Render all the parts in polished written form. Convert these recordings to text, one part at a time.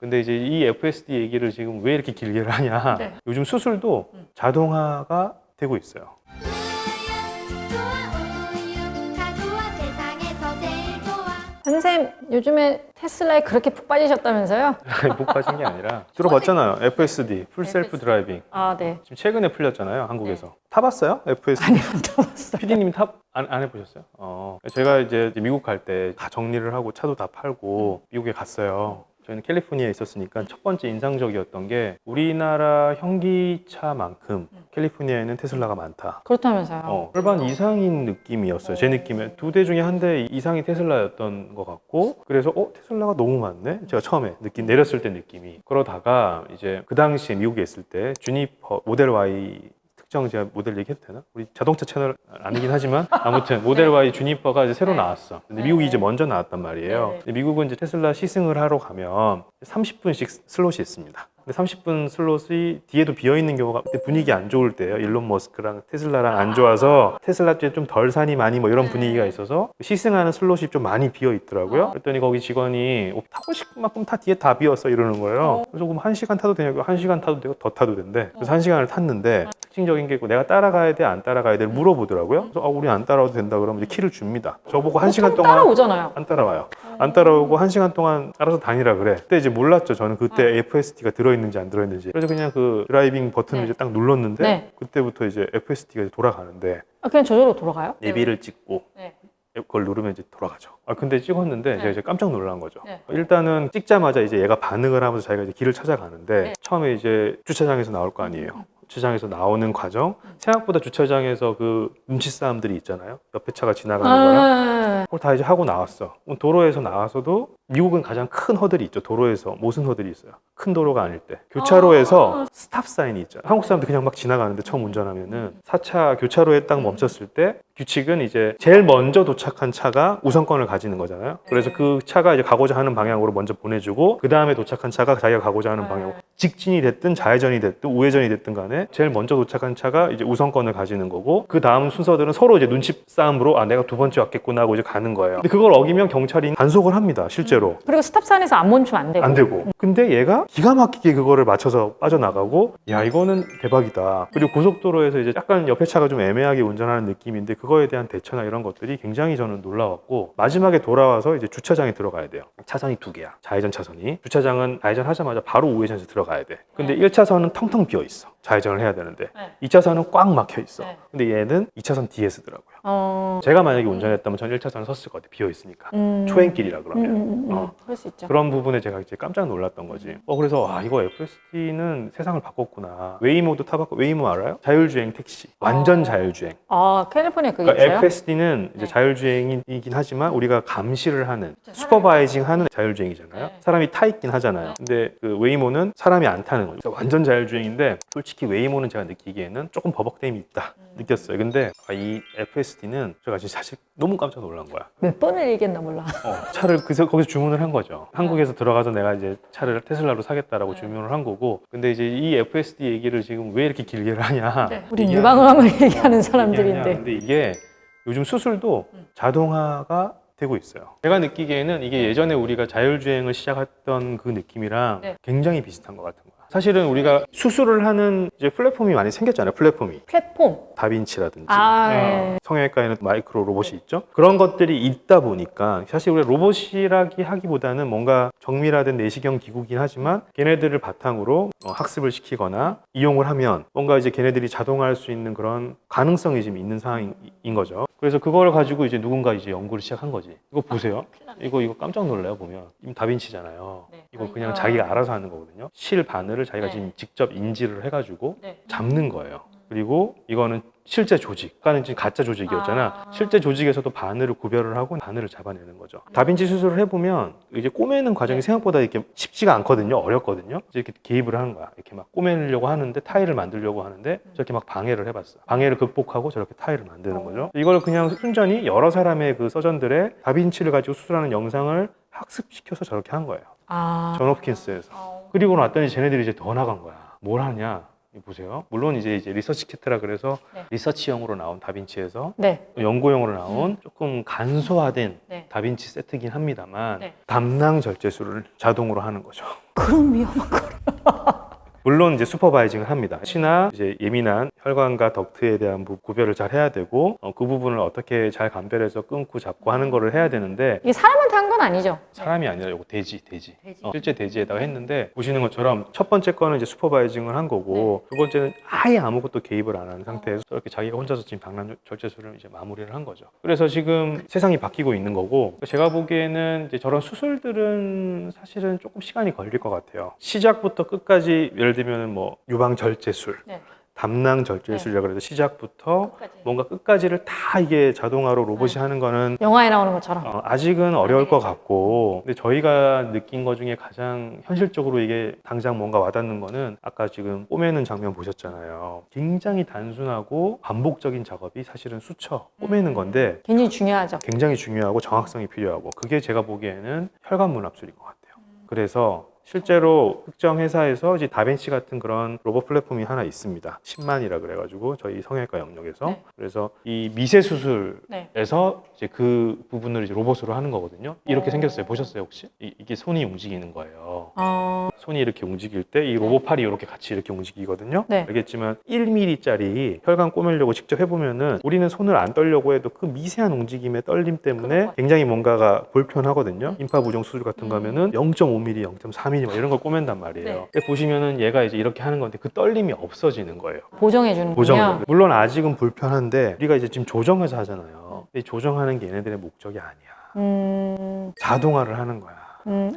근데 이제 이 FSD 얘기를 지금 왜 이렇게 길게 하냐. 네. 요즘 수술도 자동화가 되고 있어요. 선생님 요즘에 테슬라에 그렇게 푹 빠지셨다면서요? 못 빠진 게 아니라 들어봤잖아요. FSD, 풀 셀프 드라이빙. 아, 네. 지금 최근에 풀렸잖아요, 한국에서. 타봤어요? FSD? 아니, 안 타봤어요. PD님이 안 해보셨어요? 제가 이제 미국 갈 때 다 정리를 하고 차도 다 팔고 미국에 갔어요. 저희는 캘리포니아에 있었으니까 첫 번째 인상적이었던 게 우리나라 현기차만큼 캘리포니아에는 테슬라가 많다. 그렇다면서요. 절반 이상인 느낌이었어요. 제 느낌에 두 대 중에 한 대 이상이 테슬라였던 것 같고, 그래서 테슬라가 너무 많네. 제가 처음에 내렸을 때 느낌이. 그러다가 이제 그 당시에 미국에 있을 때 주니퍼 모델 Y 특정 제가 모델 얘기해도 되나? 우리 자동차 채널 아니긴 하지만 아무튼 모델 Y 주니퍼가 이제 새로 나왔어. 근데 미국이 이제 먼저 나왔단 말이에요. 근데 미국은 이제 테슬라 시승을 하러 가면 30분씩 슬롯이 있습니다. 근데 30분 슬롯이 뒤에도 비어있는 경우가 그때 분위기 안 좋을 때예요. 일론 머스크랑 테슬라랑 안 좋아서 테슬라 쪽에 좀 덜 사니 많이 뭐 이런 분위기가 있어서 시승하는 슬롯이 좀 많이 비어 있더라고요. 그랬더니 거기 직원이 타고 싶은 만큼 다 뒤에 다 비었어 이러는 거예요. 그래서 그럼 1시간 타도 되냐고. 1시간 타도 되고 더 타도 된대. 그래서 1시간을 탔는데 특징적인 게 있고 내가 따라가야 돼 안 따라가야 돼 물어보더라고요. 그래서 우리 안 따라와도 된다 그러면 이제 키를 줍니다. 저보고 1시간 동안 따라오잖아요. 안 따라와요. 안 따라오고 1시간 동안 알아서 다니라 그래. 그때 이제 몰랐죠. 저는 그때 FSD가 들어있는지 안 들어있는지. 그래서 그냥 그 드라이빙 버튼을 이제 딱 눌렀는데 그때부터 이제 FSD가 돌아가는데 그냥 저절로 돌아가요? 내비를 찍고 네. 그걸 누르면 이제 돌아가죠. 근데 찍었는데 제가 이제 깜짝 놀란 거죠. 네. 일단은 찍자마자 이제 얘가 반응을 하면서 자기가 이제 길을 찾아가는데 처음에 이제 주차장에서 나올 거 아니에요. 주차장에서 나오는 과정, 생각보다 주차장에서 그 눈치 싸움들이 있잖아요. 옆에 차가 지나가는 거랑 그걸 다 이제 하고 나왔어. 도로에서 나와서도 미국은 가장 큰 허들이 있죠. 도로에서 무슨 허들이 있어요? 큰 도로가 아닐 때 교차로에서 스탑 사인이 있죠. 한국 사람들 그냥 막 지나가는데 처음 운전하면은 4차 교차로에 딱 멈췄을 때 규칙은 이제 제일 먼저 도착한 차가 우선권을 가지는 거잖아요. 그래서 그 차가 이제 가고자 하는 방향으로 먼저 보내주고 그 다음에 도착한 차가 자기가 가고자 하는 방향으로 직진이 됐든 좌회전이 됐든 우회전이 됐든 간에 제일 먼저 도착한 차가 이제 우선권을 가지는 거고 그 다음 순서들은 서로 이제 눈치 싸움으로 내가 두 번째 왔겠구나 하고 이제 가는 거예요. 근데 그걸 어기면 경찰이 단속을 합니다. 실제로. 그리고 스탑사인에서 안 멈추면 안 되고. 안 되고. 근데 얘가 기가 막히게 그거를 맞춰서 빠져나가고 야 이거는 대박이다. 그리고 고속도로에서 이제 약간 옆에 차가 좀 애매하게 운전하는 느낌인데 그거에 대한 대처나 이런 것들이 굉장히 저는 놀라웠고 마지막에 돌아와서 이제 주차장에 들어가야 돼요. 차선이 두 개야. 좌회전 차선이. 주차장은 좌회전 하자마자 바로 우회전에서 들어가야 돼. 근데 1차선은 텅텅 비어 있어. 좌회전을 해야 되는데 2차선은 꽉 막혀 있어. 근데 얘는 2차선 뒤에 쓰더라고요. 제가 만약에 운전했다면 전 1차선을 섰을 것 같아. 비어 있으니까. 초행길이라 그러면. 그럴 수 있죠. 그런 부분에 제가 이제 깜짝 놀랐던 거지. 그래서 이거 FSD는 세상을 바꿨구나. 웨이모도 타봤고 웨이모 알아요? 자율주행 택시. 완전 자율주행. 캘리포니아 그게 그러니까 있어요? FSD는 이제 자율주행이긴 하지만 우리가 감시를 하는 슈퍼바이징 하는 자율주행이잖아요. 사람이 타 있긴 하잖아요. 근데 그 웨이모는 사람이 안 타는 거죠. 완전 자율주행인데 솔직히 웨이모는 제가 느끼기에는 조금 버벅댐이 있다 느꼈어요. 근데 이 FSD는 제가 진짜 사실 너무 깜짝 놀란 거야. 몇 번을 얘기했나 몰라. 차를 거기서 주문을 한 거죠. 한국에서 들어가서 내가 이제 차를 테슬라로 사겠다라고 주문을 한 거고. 근데 이제 이 FSD 얘기를 지금 왜 이렇게 길게 하냐. 우린 유방암을 얘기하는 사람들인데. 근데 이게 요즘 수술도 자동화가 되고 있어요. 제가 느끼기에는 이게 예전에 우리가 자율주행을 시작했던 그 느낌이랑 굉장히 비슷한 것 같은 거야. 사실은 우리가 수술을 하는 이제 플랫폼이 많이 생겼잖아요. 플랫폼. 다빈치라든지 성형외과에는 마이크로 로봇이 있죠. 그런 것들이 있다 보니까 사실 우리가 로봇이라기 하기보다는 뭔가 정밀화된 내시경 기구긴 하지만 걔네들을 바탕으로 학습을 시키거나 이용을 하면 뭔가 이제 걔네들이 자동화할 수 있는 그런 가능성이 지금 있는 상황인 거죠. 그래서 그걸 가지고 이제 누군가 이제 연구를 시작한 거지. 이거 보세요. 이거 깜짝 놀라요. 보면 이거 다빈치잖아요. 이거 그냥 자기가 알아서 하는 거거든요. 실 바늘을 자기가 지금 직접 인지를 해가지고 잡는 거예요. 그리고 이거는 실제 조직, 아까는 지금 가짜 조직이었잖아. 실제 조직에서도 바늘을 구별을 하고 바늘을 잡아내는 거죠. 다빈치 수술을 해보면 이제 꼬매는 과정이 생각보다 이렇게 쉽지가 않거든요. 어렵거든요. 이렇게 개입을 하는 거야. 이렇게 막 꼬매려고 하는데 타일을 만들려고 하는데 저렇게 막 방해를 해봤어. 방해를 극복하고 저렇게 타일을 만드는 거죠. 이걸 그냥 순전히 여러 사람의 그 서전들의 다빈치를 가지고 수술하는 영상을 학습시켜서 저렇게 한 거예요. 존 홉킨스에서. 그리고 났더니 쟤네들이 이제 더 나간 거야. 뭘 하냐? 보세요. 물론 이제 리서치 키트라 그래서 네. 리서치용으로 나온 다빈치에서 네. 연구용으로 나온 조금 간소화된 네. 다빈치 세트긴 합니다만 네. 담낭 절제술을 자동으로 하는 거죠. 그런 위험한 거. 물론 이제 슈퍼바이징을 합니다. 혹시나 이제 예민한 혈관과 덕트에 대한 구별을 잘 해야 되고 그 부분을 어떻게 잘 감별해서 끊고 잡고 하는 거를 해야 되는데 이게 사람한테 한 건 아니죠? 사람이 아니라 이거 돼지. 실제 돼지에다가 했는데 보시는 것처럼 첫 번째 거는 이제 슈퍼바이징을 한 거고 두 번째는 아예 아무것도 개입을 안 하는 상태에서 이렇게 자기가 혼자서 지금 방랑 절제술을 이제 마무리를 한 거죠. 그래서 지금 세상이 바뀌고 있는 거고 제가 보기에는 이제 저런 수술들은 사실은 조금 시간이 걸릴 것 같아요. 시작부터 끝까지 예를 들면 뭐 유방 절제술, 네. 담낭 절제술이라고 해서 시작부터 끝까지. 뭔가 끝까지를 다 이게 자동화로 로봇이 하는 거는 영화에 나오는 것처럼. 아직은 어려울 것 같고 근데 저희가 느낀 것 중에 가장 현실적으로 이게 당장 뭔가 와닿는 거는 아까 지금 꼬매는 장면 보셨잖아요. 굉장히 단순하고 반복적인 작업이 사실은 수쳐 꼬매는 건데 굉장히 중요하죠. 굉장히 중요하고 정확성이 필요하고 그게 제가 보기에는 혈관 문합술인 것 같아요. 그래서 실제로 특정 회사에서 이제 다빈치 같은 그런 로봇 플랫폼이 하나 있습니다. 10만이라 그래가지고 저희 성형외과 영역에서 네. 그래서 이 미세 수술에서 네. 이제 그 부분을 이제 로봇으로 하는 거거든요. 이렇게 오. 생겼어요. 보셨어요 혹시? 이게 손이 움직이는 거예요. 어, 손이 이렇게 움직일 때 이 로봇 팔이 이렇게 같이 이렇게 움직이거든요. 네. 알겠지만 1mm짜리 혈관 꼬매려고 직접 해보면은 우리는 손을 안 떨려고 해도 그 미세한 움직임의 떨림 때문에 굉장히 뭔가가 불편하거든요. 임파 부종 수술 같은 거 하면은 0.5mm, 0.4mm 막 이런 걸 꼬맨단 말이에요. 네. 근데 보시면은 얘가 이제 이렇게 하는 건데 그 떨림이 없어지는 거예요. 보정해 주는군요. 보정. 물론 아직은 불편한데 우리가 이제 지금 조정해서 하잖아요. 근데 조정하는 게 얘네들의 목적이 아니야. 자동화를 하는 거야.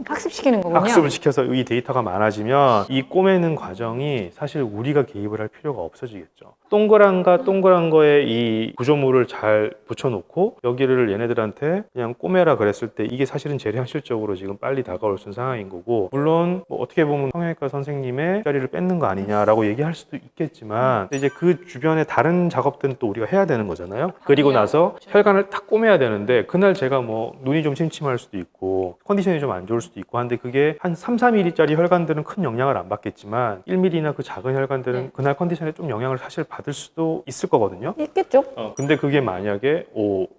학습시키는 거군요. 학습을 시켜서 이 데이터가 많아지면 이 꼬매는 과정이 사실 우리가 개입을 할 필요가 없어지겠죠. 동그란 거에 이 구조물을 잘 붙여놓고 여기를 얘네들한테 그냥 꼬매라 그랬을 때 이게 사실은 제일 현실적으로 지금 빨리 다가올 수 있는 상황인 거고 물론 뭐 어떻게 보면 성형외과 선생님의 자리를 뺏는 거 아니냐라고 얘기할 수도 있겠지만 근데 이제 그 주변에 다른 작업들은 또 우리가 해야 되는 거잖아요. 그리고 나서 혈관을 탁 꼬매야 되는데 그날 제가 뭐 눈이 좀 침침할 수도 있고 컨디션이 좀 안 좋을 수도 있고 한데 그게 한 3-4mm짜리 혈관들은 큰 영향을 안 받겠지만 1mm나 그 작은 혈관들은 네. 그날 컨디션에 좀 영향을 사실 받을 수도 있을 거거든요. 있겠죠. 근데 그게 만약에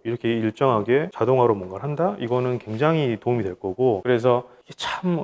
이렇게 일정하게 자동화로 뭔가를 한다? 이거는 굉장히 도움이 될 거고 그래서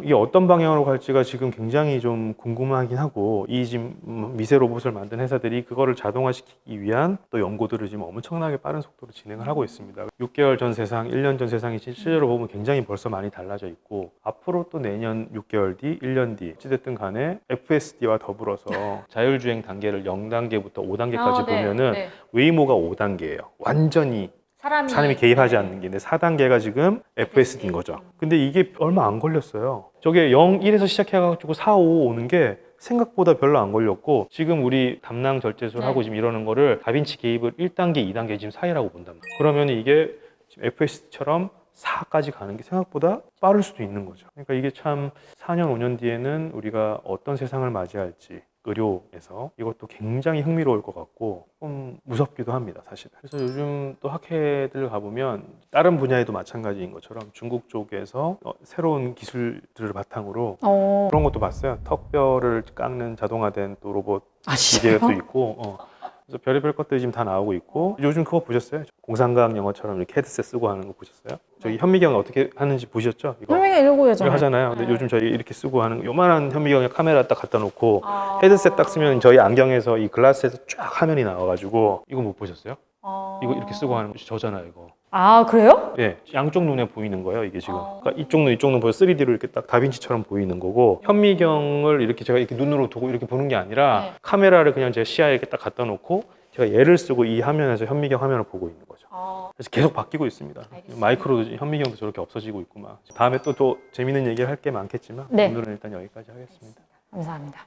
이게 어떤 방향으로 갈지가 지금 굉장히 좀 궁금하긴 하고 이 지금 미세 로봇을 만든 회사들이 그거를 자동화시키기 위한 또 연구들을 지금 엄청나게 빠른 속도로 진행을 하고 있습니다. 6개월 전 세상, 1년 전 세상이 실제로 보면 굉장히 벌써 많이 달라져 있고 앞으로 또 내년 6개월 뒤, 1년 뒤 어찌됐든 간에 FSD와 더불어서 자율주행 단계를 0단계부터 5단계까지 보면은 웨이모가 5단계예요. 완전히 사람이 개입하지 않는 게 4단계가 지금 FSD인 거죠. 근데 이게 얼마 안 걸렸어요. 저게 0, 1에서 시작해가지고 4, 5 오는 게 생각보다 별로 안 걸렸고 지금 우리 담낭 절제술 하고 지금 이러는 거를 다빈치 개입을 1단계, 2단계 지금 사이라고 본단 말이에요. 그러면 이게 지금 FSD처럼 4까지 가는 게 생각보다 빠를 수도 있는 거죠. 그러니까 이게 참 4년, 5년 뒤에는 우리가 어떤 세상을 맞이할지 의료에서 이것도 굉장히 흥미로울 것 같고 좀 무섭기도 합니다, 사실은. 그래서 요즘 또 학회들 가보면 다른 분야에도 마찬가지인 것처럼 중국 쪽에서 새로운 기술들을 바탕으로 그런 것도 봤어요. 턱뼈를 깎는 자동화된 또 로봇 기계가 또 있고 그래서 별의별 것들이 지금 다 나오고 있고 요즘 그거 보셨어요? 공상과학 영어처럼 이렇게 헤드셋 쓰고 하는 거 보셨어요? 저기 현미경 어떻게 하는지 보셨죠? 현미경 이러고 이거 하잖아요. 근데 네. 요즘 저희 이렇게 쓰고 하는 거 요만한 현미경에 카메라 딱 갖다 놓고 헤드셋 딱 쓰면 저희 안경에서 이 글라스에서 쫙 화면이 나와가지고 이거 못 보셨어요? 이거 이렇게 쓰고 하는 거 저잖아요, 이거. 아, 그래요? 예, 양쪽 눈에 보이는 거예요, 이게 지금. 그러니까 이쪽 눈 보여 3D로 이렇게 딱 다빈치처럼 보이는 거고 현미경을 이렇게 제가 이렇게 눈으로 두고 이렇게 보는 게 아니라 카메라를 그냥 제 시야에 이렇게 딱 갖다 놓고 제가 얘를 쓰고 이 화면에서 현미경 화면을 보고 있는 거죠. 그래서 계속 바뀌고 있습니다. 마이크로도 현미경도 저렇게 없어지고 있고 막. 다음에 또 재밌는 얘기를 할 게 많겠지만 오늘은 일단 여기까지 하겠습니다. 감사합니다.